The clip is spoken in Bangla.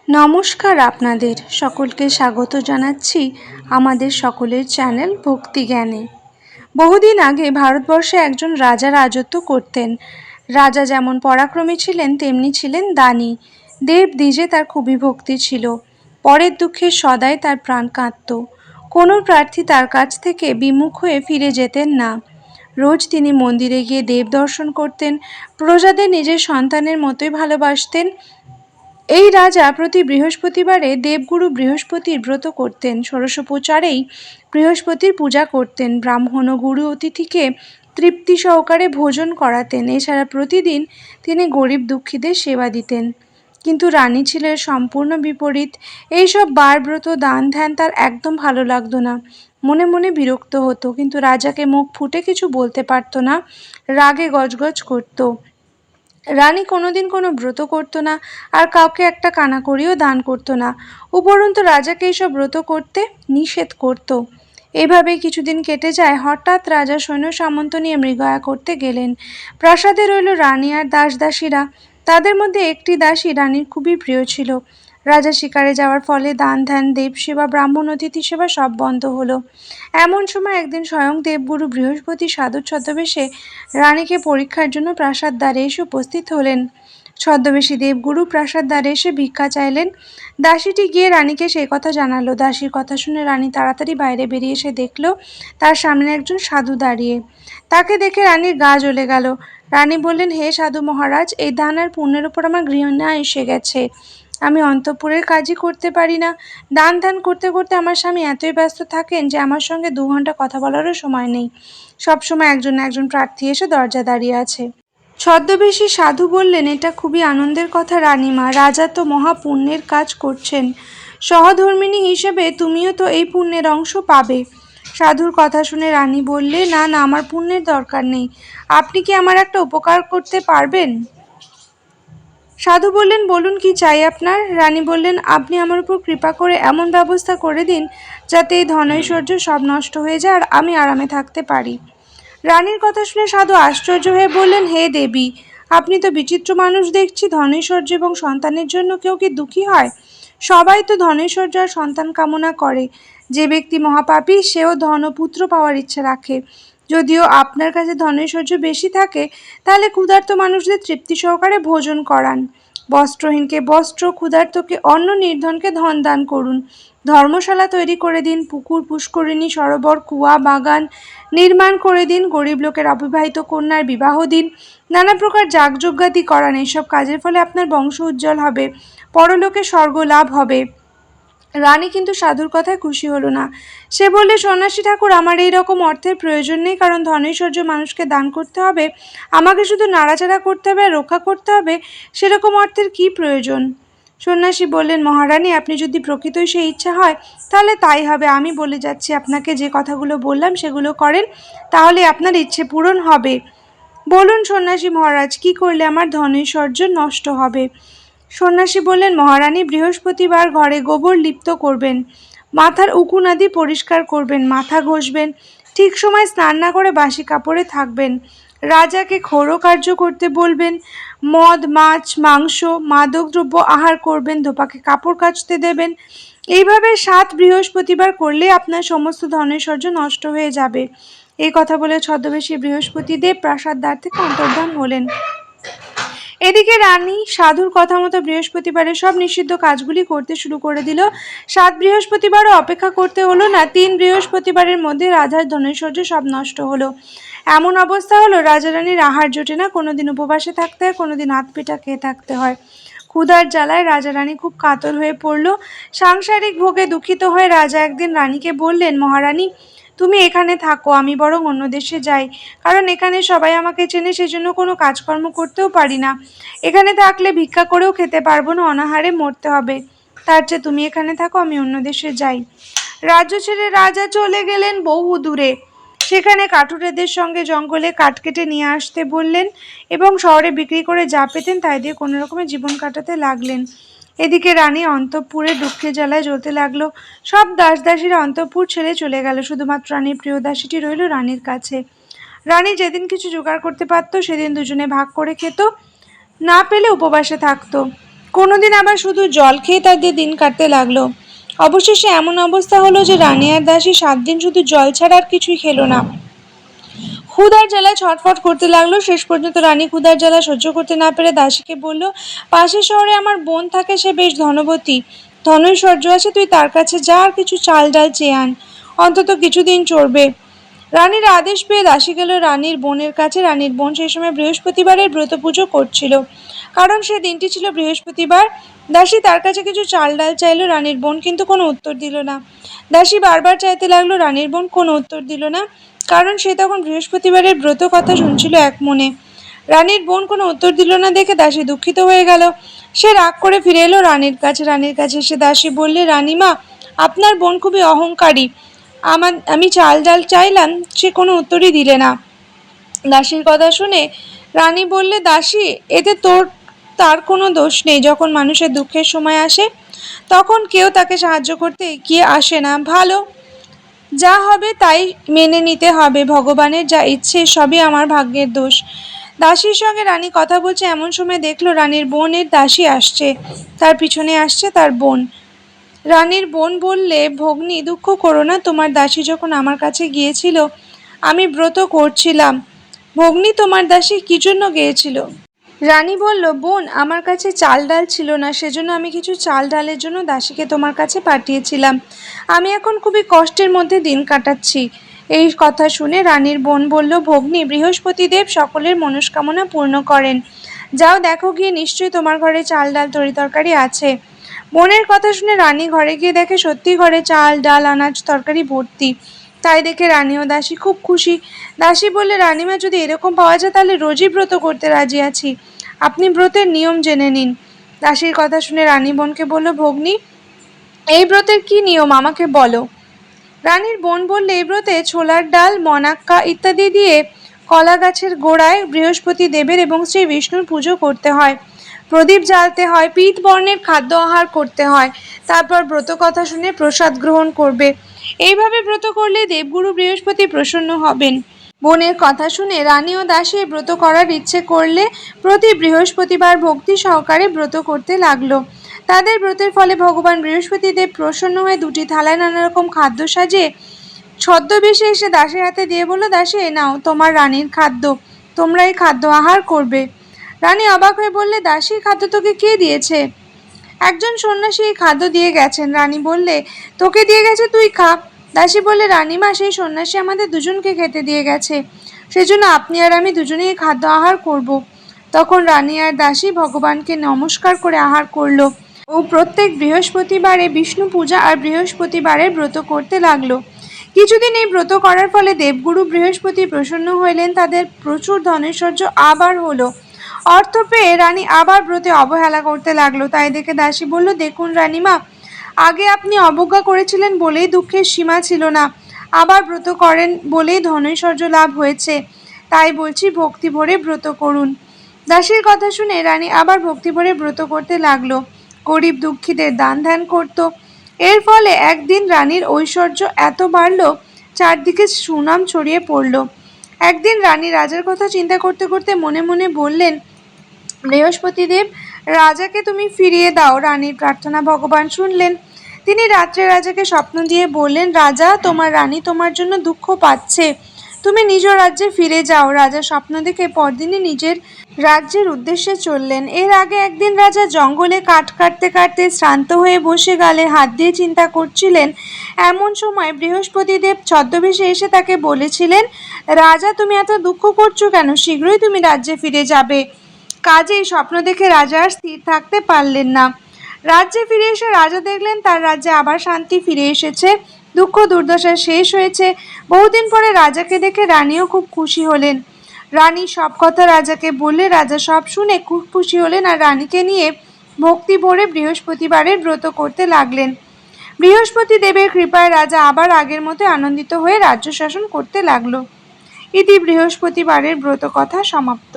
নমস্কার, আপনাদের সকলকে স্বাগত জানাচ্ছি আমাদের সকলের চ্যানেল ভক্তিজ্ঞানে। বহুদিন আগে ভারতবর্ষে একজন রাজা রাজত্ব করতেন। রাজা যেমন পরাক্রমী ছিলেন তেমনি ছিলেন দানী। দেব দ্বিজে তার খুবই ভক্তি ছিল। পরের দুঃখে সদাই তার প্রাণ কাঁদত। কোনো প্রার্থী তার কাছ থেকে বিমুখ হয়ে ফিরে যেতেন না। রোজ তিনি মন্দিরে গিয়ে দেব দর্শন করতেন। প্রজাদের নিজের সন্তানের মতোই ভালোবাসতেন। এই রাজা প্রতি বৃহস্পতিবারে দেবগুরু বৃহস্পতির ব্রত করতেন। ষোড়শোপচারেই বৃহস্পতির পূজা করতেন। ব্রাহ্মণ ও গুরু অতিথিকে তৃপ্তি সহকারে ভোজন করাতেন। এছাড়া প্রতিদিন তিনি গরিব দুঃখীদের সেবা দিতেন। কিন্তু রানী ছিলেন সম্পূর্ণ বিপরীত। এইসব বারব্রত দান ধ্যান তার একদম ভালো লাগতো না। মনে মনে বিরক্ত হতো, কিন্তু রাজাকে মুখ ফুটে কিছু বলতে পারতো না। রাগে গজগজ করতো। রানী কোনোদিন কোনো ব্রত করতো না, আর কাউকে একটা কানাকড়িও দান করতো না। উপরন্তু রাজাকে এইসব ব্রত করতে নিষেধ করত। এভাবেই কিছুদিন কেটে যায়। হঠাৎ রাজা সৈন্য সামন্ত নিয়ে মৃগয়া করতে গেলেন। প্রাসাদে রইল রানী আর দাসদাসীরা। তাদের মধ্যে একটি দাসী রানীর খুবই প্রিয় ছিল। রাজা শিকারে যাওয়ার ফলে দান ধ্যান, দেবসেবা, ব্রাহ্মণ অতিথি সেবা সব বন্ধ হলো। এমন সময় একদিন স্বয়ং দেবগুরু বৃহস্পতি সাধু ছদ্মবেশে রানীকে পরীক্ষার জন্য প্রাসাদ দ্বারে এসে উপস্থিত হলেন। ছদ্মবেশী দেবগুরু প্রাসাদ দ্বারে এসে ভিক্ষা চাইলেন। দাসীটি গিয়ে রানীকে সেই কথা জানালো। দাসীর কথা শুনে রানী তাড়াতাড়ি বাইরে বেরিয়ে এসে দেখল তার সামনে একজন সাধু দাঁড়িয়ে। তাকে দেখে রানীর গা জ্বলে গেল। রানী বললেন, হে সাধু মহারাজ, এই দান আর পুণ্যের উপর আমার ঘৃণা এসে গেছে। আমি অন্তঃপুরের কাজই করতে পারি না। দান ধ্যান করতে করতে আমার স্বামী এতই ব্যস্ত থাকেন যে আমার সঙ্গে 2 ঘন্টা কথা বলারও সময় নেই। সবসময় একজন না একজন প্রার্থী এসে দরজা দাঁড়িয়ে আছে। ছদ্মবেশী সাধু বললেন, এটা খুবই আনন্দের কথা রানীমা। রাজা তো মহা পুণ্যের কাজ করছেন। সহধর্মিণী হিসেবে তুমিও তো এই পুণ্যের অংশ পাবে। সাধুর কথা শুনে রানী বললে, না না, আমার পুণ্যের দরকার নেই। আপনি কি আমার একটা উপকার করতে পারবেন? সাধু বললেন, বলুন কি চাই আপনার? রানী বললেন, আপনি আমার উপর কৃপা করে এমন ব্যবস্থা করে দিন যাতে এই ধনৈশ্বর্য সব নষ্ট হয়ে যায় আর আমি আরামে থাকতে পারি। রানীর কথা শুনে সাধু আশ্চর্য হয়ে বললেন, হে দেবী, আপনি তো বিচিত্র মানুষ দেখছি। ধনৈশ্বর্য এবং সন্তানের জন্য কেউ কি দুঃখী হয়? সবাই তো ধনৈশ্বর্য আর সন্তান কামনা করে। যে ব্যক্তি মহাপাপী সেও ধন ও পুত্র পাওয়ার ইচ্ছা রাখে। যদিও আপনার কাছে ধনৈশ্বর্য বেশি থাকে, তাহলে ক্ষুধার্ত মানুষদের তৃপ্তি সহকারে ভোজন করান। বস্ত্রহীনকে বস্ত্র, ক্ষুধার্তকে অন্ন, নির্ধনকে ধন দান করুন। ধর্মশালা তৈরি করে দিন। পুকুর, পুষ্করিণী, সরোবর, কুয়া, বাগান নির্মাণ করে দিন। গরিব লোকের অবিবাহিত কন্যার বিবাহ দিন। নানা প্রকার যাগযজ্ঞাদি করান। এইসব কাজের ফলে আপনার বংশ উজ্জ্বল হবে, পরলোকে স্বর্গ লাভ হবে। রানী কিন্তু সাধুর কথায় খুশি হলো না। সে বললে, সন্ন্যাসী ঠাকুর, আমার এই রকম অর্থের প্রয়োজন নেই, কারণ ধনৈশ্বর্য মানুষকে দান করতে হবে। আমাকে শুধু নাড়াচাড়া করতে হবে আর রক্ষা করতে হবে, সেরকম অর্থের কি প্রয়োজন? সন্ন্যাসী বললেন, মহারানী, আপনি যদি প্রকৃতই সেই ইচ্ছা হয় তাহলে তাই হবে। আমি বলে যাচ্ছি আপনাকে, যে কথাগুলো বললাম সেগুলো করেন, তাহলে আপনার ইচ্ছে পূরণ হবে। বলুন সন্ন্যাসী মহারাজ, কি করলে আমার ধনৈশ্বর্য নষ্ট হবে? সন্ন্যাসী বললেন, মহারানী, বৃহস্পতিবার ঘরে গোবর লিপ্ত করবেন, মাথার উকুন আদি পরিষ্কার করবেন, মাথা ঘষবেন, ঠিক সময় স্নান না করে বাসি কাপড়ে থাকবেন, রাজাকে ক্ষৌর কার্য করতে বলবেন, মদ, মাছ, মাংস, মাদক দ্রব্য আহার করবেন, ধোপাকে কাপড় কাচতে দেবেন। এইভাবে 7 বৃহস্পতিবার করলে আপনার সমস্ত ধনৈশ্বর্য নষ্ট হয়ে যাবে। এই কথা বলে ছদ্মবেশী বৃহস্পতি দেব প্রাসাদ দ্বার থেকে অন্তর্ধান হলেন। এদিকে রানী সাধুর কথা মতো বৃহস্পতিবারের সব নিষিদ্ধ কাজগুলি করতে শুরু করে দিল। 7 বৃহস্পতিবারও অপেক্ষা করতে হলো না। 3 বৃহস্পতিবারের মধ্যে রাজার ধনৈশ্বর্য সব নষ্ট হলো। এমন অবস্থা হলো, রাজা রানীর আহার জোটে না। কোনোদিন উপবাসে থাকতে হয়, কোনোদিন আধপেটা খেয়ে থাকতে হয়। ক্ষুধার জ্বালায় রাজা রানী খুব কাতর হয়ে পড়ল। সাংসারিক ভোগে দুঃখিত হয়ে রাজা একদিন রানীকে বললেন, মহারানী, তুমি এখানে থাকো, আমি বরং অন্য দেশে যাই, কারণ এখানে সবাই আমাকে চেনে, সেজন্য কোনো কাজকর্ম করতেও পারি না। এখানে থাকলে ভিক্ষা করেও খেতে পারবো না, অনাহারে মরতে হবে। তার চেয়ে তুমি এখানে থাকো, আমি অন্য দেশে যাই। রাজ্য ছেড়ে রাজা চলে গেলেন বহু দূরে। সেখানে কাঠুরেদের সঙ্গে জঙ্গলে কাঠ কেটে নিয়ে আসতে বললেন এবং শহরে বিক্রি করে যা পেতেন তাই দিয়ে কোনো রকমের জীবন কাটাতে লাগলেন। এদিকে রানী অন্তঃপুরে দুঃখে জ্বালায় জ্বলতে লাগলো। সব দাসদাসীরা অন্তঃপুর ছেড়ে চলে গেল। শুধুমাত্র রানীর প্রিয় দাসীটি রইল রানীর কাছে। রানী যেদিন কিছু জোগাড় করতে পারত সেদিন দুজনে ভাগ করে খেত, না পেলে উপবাসে থাকতো। কোনোদিন আবার শুধু জল খেয়ে তাদের দিন কাটতে লাগলো। অবশেষে এমন অবস্থা হলো যে রানী আর দাসী 7 দিন শুধু জল ছাড়া আর কিছুই খেলো না। ক্ষুধার জ্বালায় ছটফট করতে লাগলো। শেষ পর্যন্ত রানী ক্ষুধার জ্বালা সহ্য করতে না পেরে দাসীকে বলল, পাশের শহরে আমার বোন থাকে, সে বেশ ধনবতী, ধনৈশ্বর্য আছে, তুই তার কাছে যা আর কিছু চাল ডাল চেয়ে আন, অন্তত কিছুদিন চড়বে। রানীর আদেশ পেয়ে দাসী গেল রানীর বোনের কাছে। রানীর বোন সেই সময় বৃহস্পতিবারের ব্রত পুজো করছিল, কারণ সে দিনটি ছিল বৃহস্পতিবার। দাসী তার কাছে কিছু চাল ডাল চাইল, রানীর বোন কিন্তু কোনো উত্তর দিল না। দাসী বারবার চাইতে লাগলো, রানীর বোন কোনো উত্তর দিল না, কারণ সে তখন বৃহস্পতিবারের ব্রত কথা শুনছিল এক মনে। রানীর বোন কোনো উত্তর দিল না দেখে দাসী দুঃখিত হয়ে গেল। সে রাগ করে ফিরে এলো রানীর কাছে। রানীর কাছে এসে দাসী বললে, রানীমা, আপনার বোন খুবই অহংকারী। আমি চাল ডাল চাইলাম, সে কোনো উত্তরই দিলে না। দাসীর কথা শুনে রানী বললে, দাসী, এতে তার কোনো দোষ নেই। যখন মানুষের দুঃখের সময় আসে তখন কেউ তাকে সাহায্য করতে এগিয়ে আসে না। ভালো, যা হবে তাই মেনে নিতে হবে। ভগবানের যা ইচ্ছে সবই আমার ভাগ্যের দোষ। দাসীর সঙ্গে রানী কথা বলছে, এমন সময় দেখলো রানীর বোনের দাসী আসছে, তার পিছনে আসছে তার বোন। রানীর বোন বললে, ভগ্নী, দুঃখ করো না, তোমার দাসী যখন আমার কাছে গিয়েছিল আমি ব্রত করছিলাম। ভগ্নী, তোমার দাসী কি জন্য গিয়েছিল? রানী বলল, বোন, আমার কাছে চাল ডাল ছিল না, সেজন্য আমি কিছু চাল ডালের জন্য দাসীকে তোমার কাছে পাঠিয়েছিলাম। আমি এখন খুবই কষ্টের মধ্যে দিন কাটাচ্ছি। এই কথা শুনে রানীর বোন বলল, ভগ্নী, বৃহস্পতিদেব সকলের মনস্কামনা পূর্ণ করেন। যাও দেখো গিয়ে, নিশ্চয়ই তোমার ঘরে চাল ডাল তরিতরকারি আছে। বোনের কথা শুনে রানী ঘরে গিয়ে দেখে সত্যি ঘরে চাল ডাল আনাজ তরকারি ভর্তি। তাই দেখে রানী ও দাসী খুব খুশি। দাসী বললে, রানীমা, যদি এরকম পাওয়া যায় তাহলে রোজই ব্রত করতে রাজি আছি, আপনি ব্রতের নিয়ম জেনে নিন। দাসীর কথা শুনে রানী বোনকে বলল, ভগ্নী, এই ব্রতের কি নিয়ম আমাকে বলো। রানীর বোন বললে, এই ব্রতে ছোলার ডাল, মনাক্কা ইত্যাদি দিয়ে কলা গাছের গোড়ায় বৃহস্পতি দেবের এবং শ্রী বিষ্ণুর পুজো করতে হয়, প্রদীপ জ্বালতে হয়, পীত বর্ণের খাদ্য আহার করতে হয়, তারপর ব্রত কথা শুনে প্রসাদ গ্রহণ করবে। এইভাবে ব্রত করলে দেবগুরু বৃহস্পতি প্রসন্ন হবেন। বোনের কথা শুনে রানী ও দাসী ব্রত করার ইচ্ছে করলে প্রতি বৃহস্পতিবার ভক্তি সহকারে ব্রত করতে লাগলো। তাদের ব্রতের ফলে ভগবান বৃহস্পতিদেব প্রসন্ন হয়ে দুটি থালায় নানা রকম খাদ্য সাজিয়ে ছদ্মবেশে এসে দাসীর হাতে দিয়ে বলল, দাসী, নাও তোমার রানীর খাদ্য, তোমরা এই খাদ্য আহার করবে। রানী অবাক হয়ে বললে, দাসী, খাদ্য তোকে কে দিয়েছে? একজন সন্ন্যাসী এই খাদ্য দিয়ে গেছেন। রানী বললে, তোকে দিয়ে গেছে, তুই খা। দাসী বললে, রানীমা, সেই সন্ন্যাসী আমাদের দুজনকে খেতে দিয়ে গেছে, সেজন্য আপনি আর আমি দুজনেই এই খাদ্য আহার করব। তখন রানী আর দাসী ভগবানকে নমস্কার করে আহার করলো ও প্রত্যেক বৃহস্পতিবারে বিষ্ণু পূজা আর বৃহস্পতিবারের ব্রত করতে লাগলো। কিছুদিন এই ব্রত করার ফলে দেবগুরু বৃহস্পতি প্রসন্ন হইলেন। তাদের প্রচুর ধনৈশ্বর্য আবার হলো। অর্থ পেয়ে রানী আবার ব্রতে অবহেলা করতে লাগলো। তাই দেখে দাসী বলল, দেখুন রানীমা, আগে আপনি অবজ্ঞা করেছিলেন বলেই দুঃখের সীমা ছিল না, আবার ব্রত করেন বলেই ধনৈশ্বর্য লাভ হয়েছে। তাই বলছি, ভক্তি ভরে ব্রত করুন। দাসীর কথা শুনে রানী আবার ভক্তি ভরে ব্রত করতে লাগলো। গরিব দুঃখীদের দান ধ্যান করত। এর ফলে একদিন রানীর ঐশ্বর্য এত বাড়ল, চারদিকে সুনাম ছড়িয়ে পড়ল। একদিন রানী রাজার কথা চিন্তা করতে করতে মনে মনে বললেন, বৃহস্পতিদেব, রাজাকে তুমি ফিরিয়ে দাও। রানীর প্রার্থনা ভগবান শুনলেন। তিনি রাত্রে রাজাকে স্বপ্ন দিয়ে বললেন, রাজা, তোমার রানী তোমার জন্য দুঃখ পাচ্ছে, তুমি নিজ রাজ্যে ফিরে যাও। রাজা স্বপ্ন দেখে পরদিনই নিজের রাজ্যের উদ্দেশ্যে চললেন। এর আগে একদিন রাজা জঙ্গলে কাঠ কাটতে কাটতে শ্রান্ত হয়ে বসে গালে হাত দিয়ে চিন্তা করছিলেন। এমন সময় বৃহস্পতিদেব ছদ্মবেশে এসে তাকে বলেছিলেন, রাজা, তুমি এত দুঃখ করছো কেন? শীঘ্রই তুমি রাজ্যে ফিরে যাবে। কাজেই স্বপ্ন দেখে রাজা আর স্থির থাকতে পারলেন না। রাজ্যে ফিরে এসে রাজা দেখলেন তার রাজ্যে আবার শান্তি ফিরে এসেছে, দুঃখ দুর্দশা শেষ হয়েছে। বহুদিন পরে রাজাকে দেখে রানীও খুব খুশি হলেন। রানী সব কথা রাজাকে বললে। রাজা সব শুনে খুব খুশি হলেন আর রানীকে নিয়ে ভক্তি ভরে বৃহস্পতিবারের ব্রত করতে লাগলেন। বৃহস্পতি দেবের কৃপায় রাজা আবার আগের মতো আনন্দিত হয়ে রাজ্য শাসন করতে লাগলো। ইতি বৃহস্পতিবারের ব্রত কথা সমাপ্ত।